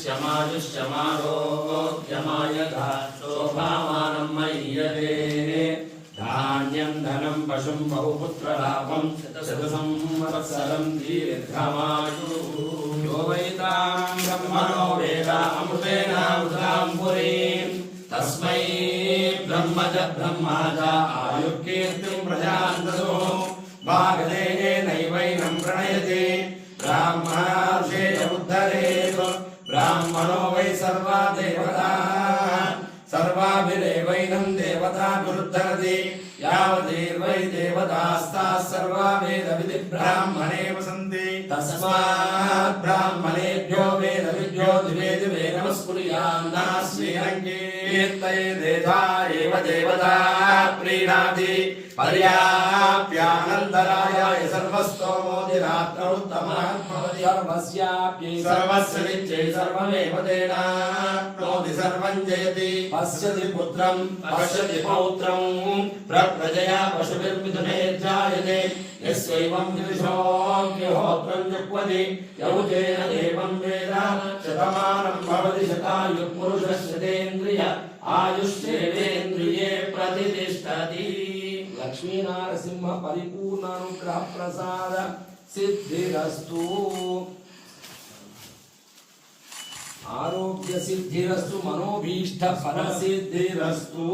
आयुष्यमारोग्यमायगा शोभामानं मय्यते धान्यं धनं पशुं बहुपुत्रलाभं शतसंवत्सरं दीर्घमायुः यो वैतां ब्रह्मणो वेद अमृतेनामृतां पुरीं तस्मै ब्रह्मज ब्रह्माज आयुर्कीर्तिं प्रजान्ततो भागधेयेनैवैनं प्रणयति ब्राह्मणार्षेय उद्धरेत् ब्राह्मणो वै सर्वा देवताः सर्वाभिरेवैनं देवताभिरुद्धरति यावतीर्वै देवतास्ताः सर्वा वेदविधि ब्राह्मणे वसन्ति तस्मात् ब्राह्मणेभ्यो वेदविद्यो दिवे दिवे नमस्कुर्यान्नास्मि कीर्तयेदेधा एव देवता प्रीणाति पर्याप्यानन्दरायाय सर्वस्तोमोदिरात्रौ उत्तमः सर्वस्याप्यै सर्वस्य नित्यै सर्वमेव तेनाप्नोति सर्वं जयति पश्यति पुत्रं पश्यति पौत्रं प्रजया पशुभिर्मिथुने जायते यस्यैवं विदुषोऽग्निहोत्रं जुह्वति यौजेन देवं वेद शतमानं भवति शतायुः पुरुषस्य तेन्द्रिय आयुष्येवेन्द्रिये प्रतिष्ठति लक्ष्मी नारसिंह परिपूर्णानुग्रह प्रसाद सिद्धिरस्तु आरोग्य सिद्धिरस्तु मनोभीष्ट फल सिद्धिरस्तु